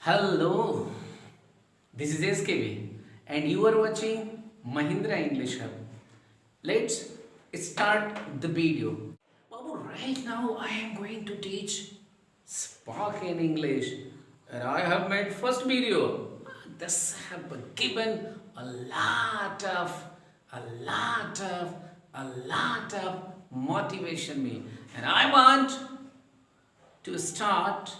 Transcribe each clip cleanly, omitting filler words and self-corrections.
Hello, this is SKB and you are watching Mahindra English Hub. Let's start the video. Babu, right now I am going to teach spoken English and I have made first video. This have given a lot of, a lot of, a lot of motivation me and I want to start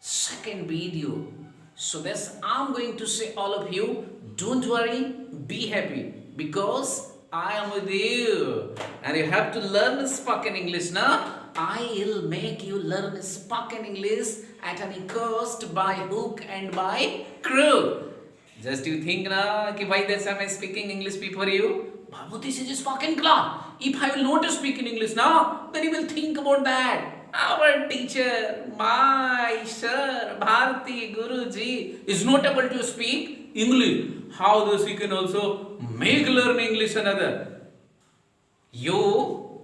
second video. So that's I'm going to say all of you, don't worry, be happy because I am with you and you have to learn spoken English now. I'll make you learn spoken English at any cost by hook and by crook. Just you think na कि भाई that's I'm speaking English before you. Babu, this is a spoken class. If I will not speak in English now, then you will think about that. Our teacher, my sir, Bharati Guruji is not able to speak English. How does he can also make learn English another? You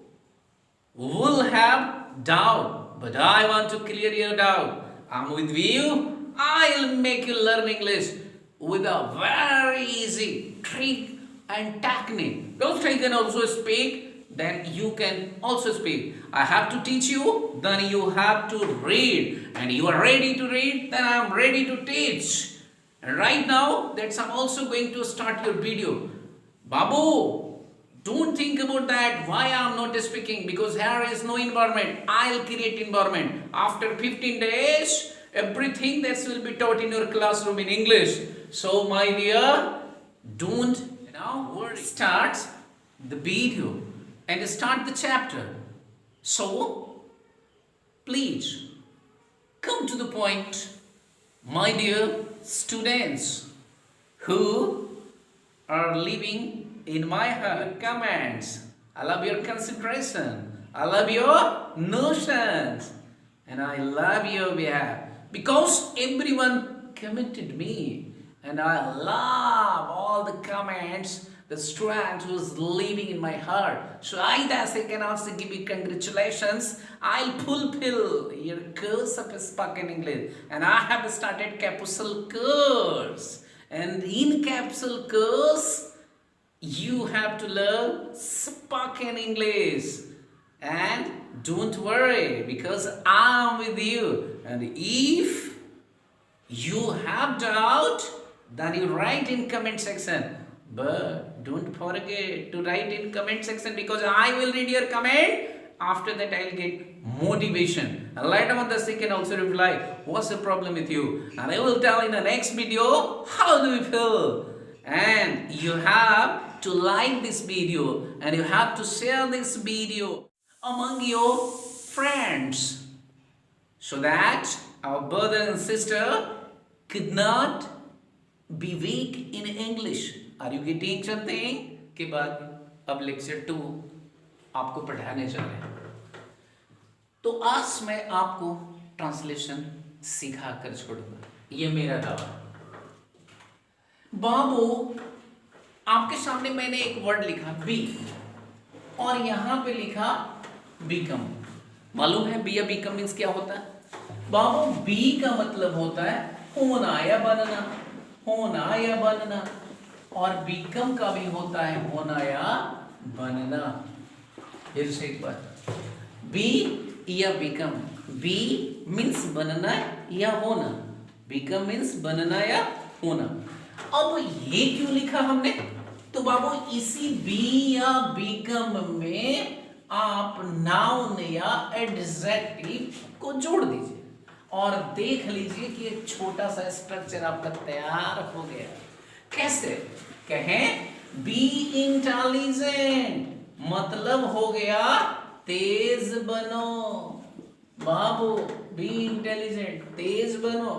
will have doubt, but I want to clear your doubt. I'm with you. I'll make you learn English with a very easy trick and technique. If I can also speak, then you can also speak. I have to teach you, then you have to read. And you are ready to read, then I am ready to teach. And right now, that's I'm also going to start your video. Babu, don't think about that, why I am not speaking, because here is no environment. I'll create environment. After 15 days, everything that will be taught in your classroom in English. So my dear, don't worry. Start the video and start the chapter. So, please come to the point, my dear students who are living in my heart. Comments. I love your consideration. I love your notions. And I love your behalf. Because everyone commented me. And I love all the comments the student who is living in my heart. So I can also give you congratulations. I'll fulfill your course of spoken English. And I have started capsule course. And in capsule course, you have to learn spoken English. And don't worry, because I'm with you. And if you have doubt, then you write in comment section. But don't forget to write in comment section, because I will read your comment. After that, I'll get motivation. And later on, the second also reply, what's the problem with you? And I will tell in the next video, how do you feel? And you have to like this video. And you have to share this video among your friends. So that our brother and sister could not be weak in English. Are you getting something? के बाद अब lecture 2 आपको पढ़ाने जा रहे हैं. तो आज मैं आपको ट्रांसलेशन सिखा कर छोड़ूंगा, ये मेरा दावा. बाबू, आपके सामने मैंने एक वर्ड लिखा बी और यहां पे लिखा बिकम. मालूम है बी या बिकम मीन्स क्या होता है? बाबू, बी का मतलब होता है होना या बनना, होना या बनना. और बिकम का भी होता है होना या बनना. फिर से एक बार, बी या बिकम. बी मीन्स बनना या होना, बिकम मीन्स बनना या होना. अब ये क्यों लिखा हमने? तो बाबू, इसी बी या बिकम में आप नाउन या एडजेक्टिव को जोड़ दीजिए और देख लीजिए कि एक छोटा सा स्ट्रक्चर आपका तैयार हो गया. कैसे? कहें बी इंटेलिजेंट, मतलब हो गया तेज बनो. बाबू, बी इंटेलिजेंट, तेज बनो.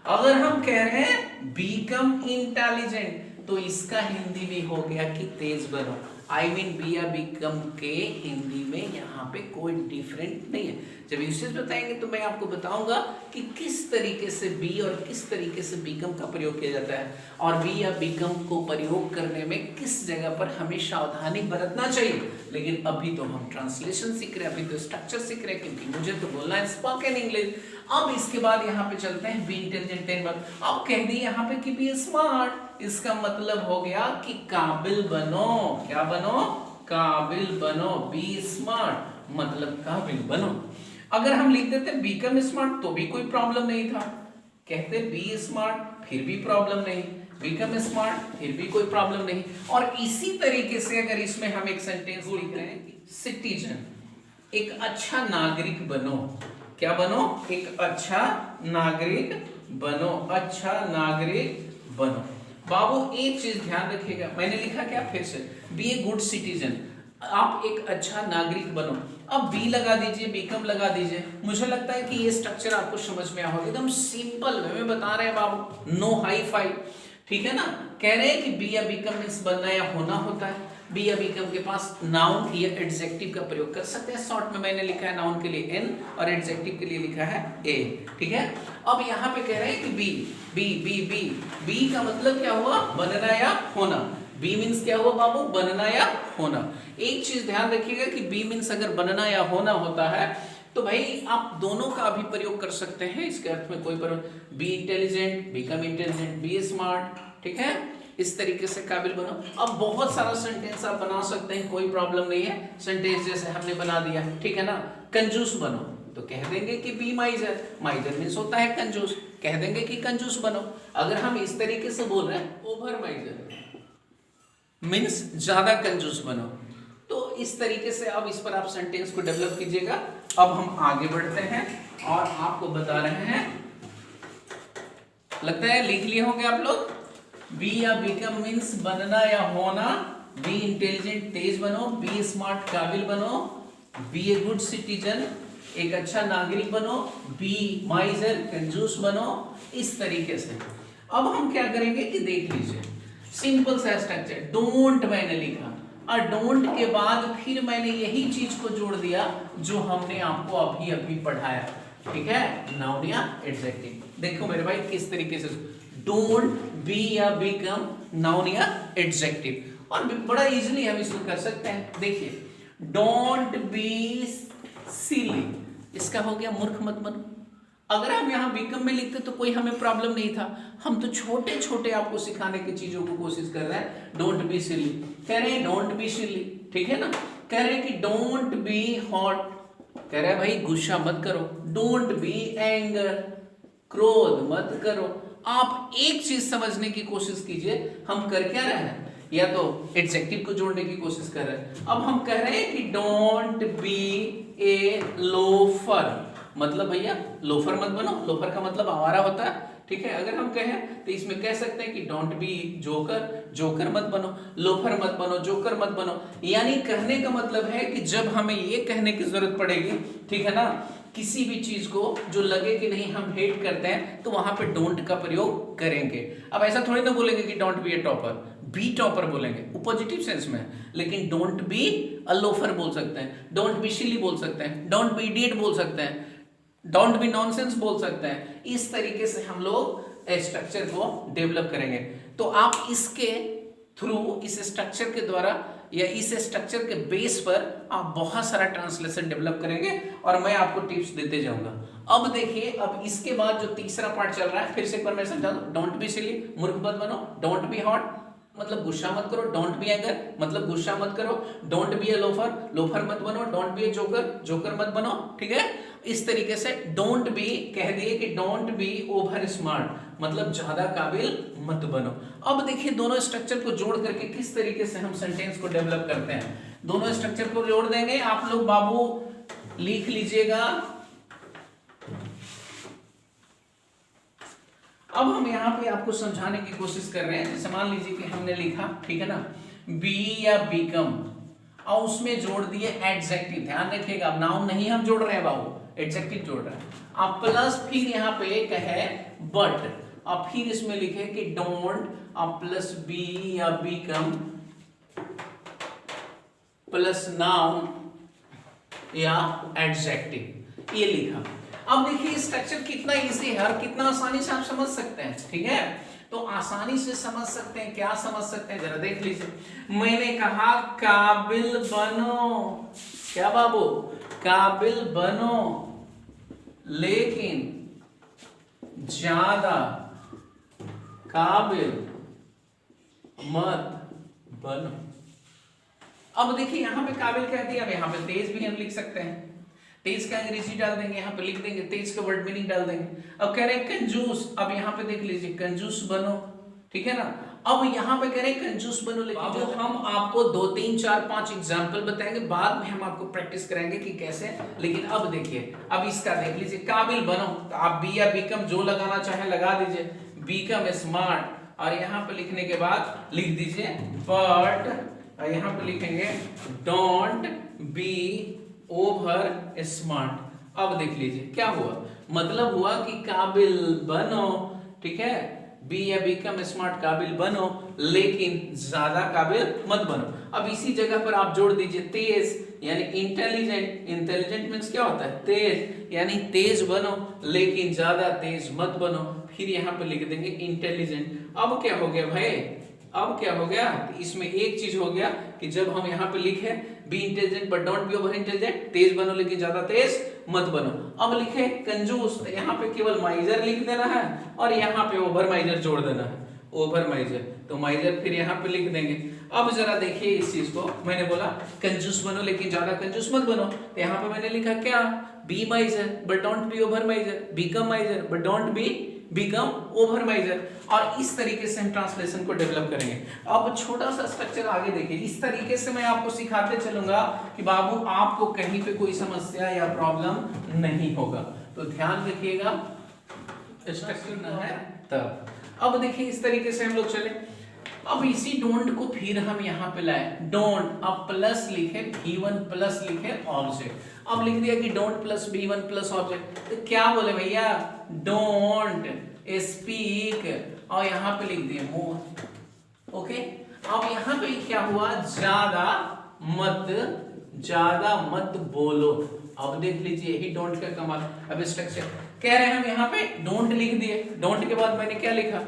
अगर हम कह रहे हैं बीकम इंटेलिजेंट, तो इसका हिंदी में हो गया कि तेज बनो. आई मीन बी या बिकम के हिंदी में यहाँ पे कोई डिफरेंट नहीं है. जब यूसेज बताएंगे तो मैं आपको बताऊंगा कि किस तरीके से बी और किस तरीके से बिकम का प्रयोग किया जाता है और बी या बिकम को प्रयोग करने में किस जगह पर हमें सावधानी बरतना चाहिए. लेकिन अभी तो हम ट्रांसलेशन सीख रहे हैं, अभी तो स्ट्रक्चर सीख रहे हैं, क्योंकि मुझे तो बोलना है स्पोकन इंग्लिश. अब इसके बाद यहाँ पे चलते हैं बी इंटेलिजेंट 10 बार। अब कह दिए यहाँ पे कि बी स्मार्ट, इसका मतलब हो गया कि काबिल बनो। क्या बनो? काबिल बनो। बी स्मार्ट मतलब काबिल बनो। अगर हम लिख देते बीकम स्मार्ट तो भी कोई प्रॉब्लम नहीं था, कहते बी स्मार्ट फिर भी प्रॉब्लम नहीं, बिकम स्मार्ट फिर भी कोई प्रॉब्लम नहीं। और इसी तरीके से अगर इसमें हम एक सेंटेंस लिख रहे हैं कि सिटीजन, एक अच्छा नागरिक बनो। क्या बनो? एक अच्छा नागरिक बनो। अच्छा नागरिक बनो। बाबू एक चीज ध्यान रखिएगा, मैंने लिखा क्या? फिर से, बी ए गुड सिटीजन, आप एक अच्छा नागरिक बनो। अब बी लगा दीजिए, बीकम लगा दीजिए। मुझे लगता है कि ये स्ट्रक्चर आपको समझ में आया होगा, एकदम सिंपल वे में बता रहे हैं बाबू, नो हाई फाई, ठीक है ना। कह रहे हैं कि बी या बीकम मींस बनना या होना होता है। बी या बीकम के पास नाउन या एडजेक्टिव का प्रयोग कर सकते हैं। शॉर्ट में मैंने लिखा है नाउन के लिए एन और एडजेक्टिव के लिए लिखा है ए, ठीक है। अब यहाँ पे कह रहे हैं कि be be be be be का मतलब क्या हुआ? बनना या होना। बी मीन्स क्या हुआ बाबू? बनना या होना। एक चीज ध्यान रखिएगा कि बी मीन्स अगर बनना या होना होता है तो भाई आप दोनों का भी प्रयोग कर सकते हैं, इसके अर्थ में कोई प्रयोग। Be intelligent, become intelligent, be smart, ठीक है। इस तरीके से काबिल बनो। अब बहुत सारा सेंटेंस आप बना सकते हैं, कोई प्रॉब्लम नहीं है। सेंटेंस जैसे हमने बना दिया, ठीक है ना। कंजूस बनो तो कह देंगे कि बी माइजर, माइजर मीन्स होता है कंजूस, कह देंगे कि कंजूस बनो। अगर हम इस तरीके से बोल रहे हैं ओवर माइजर मीन्स ज्यादा कंजूस बनो। तो इस तरीके से अब इस पर आप सेंटेंस को डेवलप कीजिएगा। अब हम आगे बढ़ते हैं और आपको बता रहे हैं, लगता है लिख लिए होंगे आप लोग। बी या बिकम मीन्स बनना या होना। बी इंटेलिजेंट तेज बनो, बी स्मार्ट काबिल बनो, बी ए गुड सिटीजन एक अच्छा नागरिक बनो, बी माइजर कंजूस बनो। इस तरीके से अब हम क्या करेंगे कि देख लीजिए, सिंपल सा स्ट्रक्चर। डोंट मैंने लिखा और डोंट के बाद फिर मैंने यही चीज को जोड़ दिया जो हमने आपको अभी अभी पढ़ाया, ठीक है, नाउन या एडजेक्टिव। देखो मेरे भाई किस तरीके से डोंट, बी या बिकम, नाउन या एडजेक्टिव। और बड़ा इजीली हम इसको कर सकते हैं। देखिए डोंट बी सिली, इसका हो गया मूर्ख मत बनो। अगर हम यहाँ बिकम में लिखते तो कोई हमें प्रॉब्लम नहीं था, हम तो छोटे छोटे आपको सिखाने की चीजों को कोशिश कर रहे हैं। डोंट बी सिली, कह रहे हैं डोंट बी सिली, ठीक है ना। कह रहे हैं कि डोंट बी हॉट, कह रहा है भाई गुस्सा मत करो। डोंट बी एंगर, क्रोध मत करो। आप एक चीज समझने की कोशिश कीजिए, हम कर क्या रहे हैं? या तो एडजेक्टिव को जोड़ने की कोशिश कर रहे हैं। अब हम कह रहे हैं कि डोंट बी ए लोफर, मतलब भैया लोफर मत बनो। लोफर का मतलब आवारा होता है, ठीक है। अगर हम कहें तो इसमें कह सकते हैं कि डोंट बी जोकर, जोकर मत बनो, लोफर मत बनो, जोकर मत बनो। यानी कहने का मतलब है कि जब हमें ये कहने की जरूरत पड़ेगी, ठीक है ना, किसी भी चीज को जो लगे कि नहीं हम हेट करते हैं, तो वहां पे डोंट का प्रयोग करेंगे। अब ऐसा थोड़ी ना बोलेंगे कि don't be a topper, be topper बोलेंगे, वो पॉजिटिव सेंस में। लेकिन डोंट बी अ लोफर बोल सकते हैं, डोंट बी सिली बोल सकते हैं, डोंट बी इडियट बोल सकते हैं, डोंट बी नॉनसेंस बोल सकते हैं। इस तरीके से हम लोग स्ट्रक्चर को डेवलप करेंगे। तो आप इसके थ्रू, इस स्ट्रक्चर के द्वारा या इस स्ट्रक्चर के बेस पर आप बहुत सारा ट्रांसलेशन डेवलप करेंगे और मैं आपको टिप्स देते जाऊंगा। अब देखिए, अब इसके बाद जो तीसरा पार्ट चल रहा है, फिर से एक बार मैं समझा दूं। डोंट बी सिली, मूर्ख मत बनो। डोंट बी हॉट मतलब गुस्सा मत करो। डोंट बी एंगर मतलब गुस्सा मत करो। Don't be A loafer, loafer मत बनो। Don't be A joker, joker मत बनो, ठीक है। इस तरीके से डोंट बी कह दिए कि डोंट बी ओवर स्मार्ट मतलब ज्यादा काबिल मत बनो। अब देखिए दोनों स्ट्रक्चर को जोड़ करके किस तरीके से हम सेंटेंस को डेवलप करते हैं। दोनों स्ट्रक्चर को जोड़ देंगे, आप लोग बाबू लिख लीजिएगा। अब हम यहाँ पे आपको समझाने की कोशिश कर रहे हैं। जैसे मान लीजिए कि हमने लिखा, ठीक है ना, बी या बिकम और उसमें जोड़ दिए एडजेक्टिव। ध्यान रखिएगा, अब नाउन नहीं हम जोड़ रहे हैं बाबू, एडजेक्टिव जोड़ रहे हैं। अब प्लस फिर यहाँ पे एक है बट, अब फिर इसमें लिखे कि डोंट, अब प्लस बी या बिकम प्लस नाउन या एडजेक्टिव, ये लिखा। अब देखिए स्ट्रक्चर कितना इजी है और कितना आसानी से आप समझ सकते हैं, ठीक है। तो आसानी से समझ सकते हैं, क्या समझ सकते हैं जरा देख लीजिए। मैंने कहा काबिल बनो, क्या बाबू, काबिल बनो, लेकिन ज्यादा काबिल मत बनो। अब देखिए यहां पे काबिल कह दिया, अब यहां पे तेज भी हम लिख सकते हैं। तेज का अंग्रेजी डाल देंगे, यहां पे लिख देंगे, तेज का वर्ड मीनिंग डाल देंगे। अब कह रहे हैं कंजूस, अब यहां पे देख लीजिए कंजूस बनो, ठीक है ना। अब यहां पे कह रहे हैं कंजूस बनो, लेकिन जो हम आपको 2 3 4 5 एग्जांपल बताएंगे, बाद में हम आपको प्रैक्टिस कराएंगे कि कैसे। लेकिन अब देखिए, अब इसका देख लीजिए, काबिल बनो, तो आप बी या बिकम जो लगाना चाहे लगा दीजिए, बिकम स्मार्ट, और यहां पे लिखने के बाद लिख दीजिए बट, यहां पे लिखेंगे डोंट बी ओवर स्मार्ट। अब देख लीजिए क्या हुआ, मतलब हुआ कि काबिल बनो, ठीक है, बी या बिकम स्मार्ट, काबिल बनो लेकिन ज्यादा काबिल मत बनो। अब इसी जगह पर आप जोड़ दीजिए तेज, यानी इंटेलिजेंट। इंटेलिजेंट मीन्स क्या होता है, तेज, यानी तेज बनो लेकिन ज्यादा तेज मत बनो। फिर यहाँ पे लिख देंगे इंटेलिजेंट। अब क्या हो गया भाई, अब क्या हो गया, इसमें एक चीज हो गया कि जब हम यहाँ पे लिखे be intelligent but don't be over intelligent, तेज बनो लेकिन ज्यादा तेज मत बनो। अब लिखे कंजूस, तो यहाँ पे केवल माइजर लिख देना है और यहाँ पे ओवर माइजर जोड़ देना है, ओवर माइजर, तो माइजर फिर यहाँ पे लिख देंगे। अब जरा देखिए इस चीज को, मैंने बोला कंजूस बनो लेकिन ज्यादा कंजूस मत बनो, तो यहाँ पे मैंने लिखा क्या, be miser but don't be over miser, become miser but don't be become over miser. और इस तरीके से हम ट्रांसलेशन को डेवलप करेंगे। अब छोटा सा स्ट्रक्चर आगे देखिए, इस तरीके से मैं आपको सिखाते चलूंगा कि बाबू आपको कहीं पे कोई समस्या या प्रॉब्लम नहीं होगा, तो ध्यान रखिएगा, स्ट्रक्चर न है तब। अब देखिए इस तरीके से हम लोग चले। अब इसी डोंट को फिर हम यहाँ पे लाए, डोंट, अब प्लस लिखे, V1 प्लस लिखे ऑब्जेक्ट। अब लिख दिया कि don't plus V1 plus object, तो क्या बोले भैया, डोंट स्पीक, और यहाँ पे लिख दिए मोर। ओके, अब यहाँ पे क्या हुआ, ज्यादा मत बोलो। अब देख लीजिए यही डोंट का कमाल। अब स्ट्रक्चर कह रहे हैं हम यहाँ पे डोंट लिख दिए, डोंट के बाद मैंने क्या लिखा,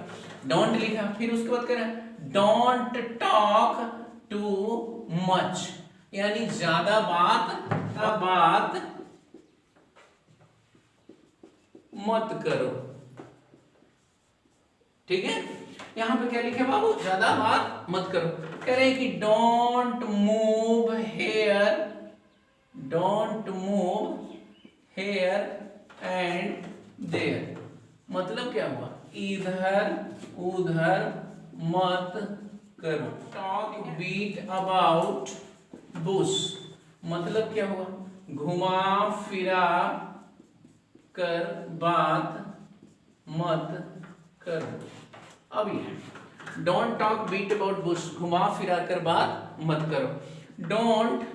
डोंट लिखा, फिर उसके बाद कह रहे हैं डोंट टॉक टू मच, यानी ज्यादा बात मत करो, ठीक है। यहां पे क्या लिखे बाबू, ज्यादा बात मत करो। कह रहे हैं कि don't move here, don't move here and there, मतलब क्या हुआ, इधर उधर मत करो। टॉक बीट अबाउट बुश, मतलब क्या हुआ, घुमा फिरा कर बात मत करो। अब ये don't talk beat about bush, घुमा फिरा कर बात मत करो। डोंट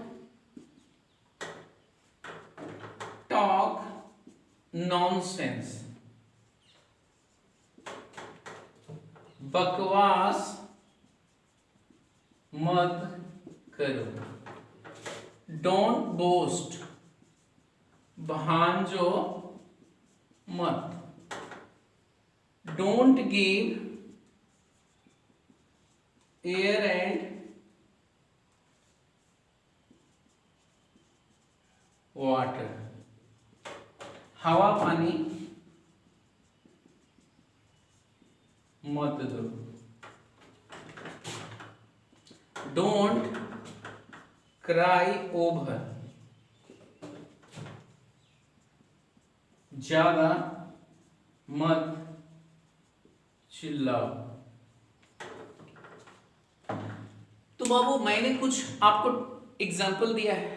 टॉक नॉनसेंस, बकवास मत करो। डोंट बोस्ट, भांजो मत। Don't give air and water, हवा पानी मत दो। डोंट क्राई ओवर, ज्यादा मत चिल्लाओ। तो बाबू मैंने कुछ आपको एग्जाम्पल दिया है,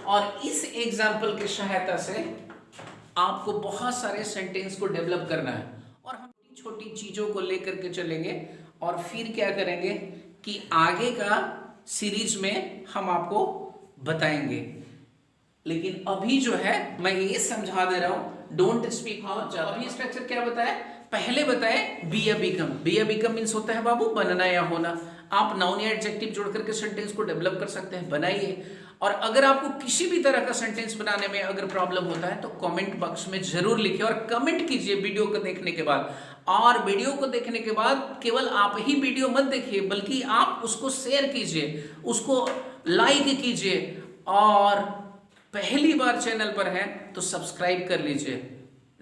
और इस एग्जाम्पल की सहायता से आपको बहुत सारे सेंटेंस को डेवलप करना है, और हम छोटी चीजों को लेकर के चलेंगे, और फिर क्या करेंगे कि आगे का सीरीज में हम आपको बताएंगे। लेकिन अभी जो है मैं ये समझा दे रहा हूं, डोंट स्पीक हाउ। अभी स्ट्रक्चर क्या बताया, पहले बताए बी या बिकम। बी या बिकम मीन्स होता है बाबू बनना या होना। आप नाउन या एडजेक्टिव जोड़ करके सेंटेंस को डेवलप कर सकते हैं, बनाइए। और अगर आपको किसी भी तरह का सेंटेंस बनाने में अगर प्रॉब्लम होता है तो कमेंट बॉक्स में जरूर लिखिए, और कमेंट कीजिए वीडियो को देखने के बाद। और वीडियो को देखने के बाद केवल आप ही वीडियो मत देखिए, बल्कि आप उसको शेयर कीजिए, उसको लाइक कीजिए, और पहली बार चैनल पर हैं तो सब्सक्राइब कर लीजिए।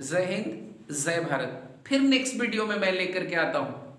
जय हिंद, जय भारत। फिर नेक्स्ट वीडियो में मैं लेकर के आता हूं।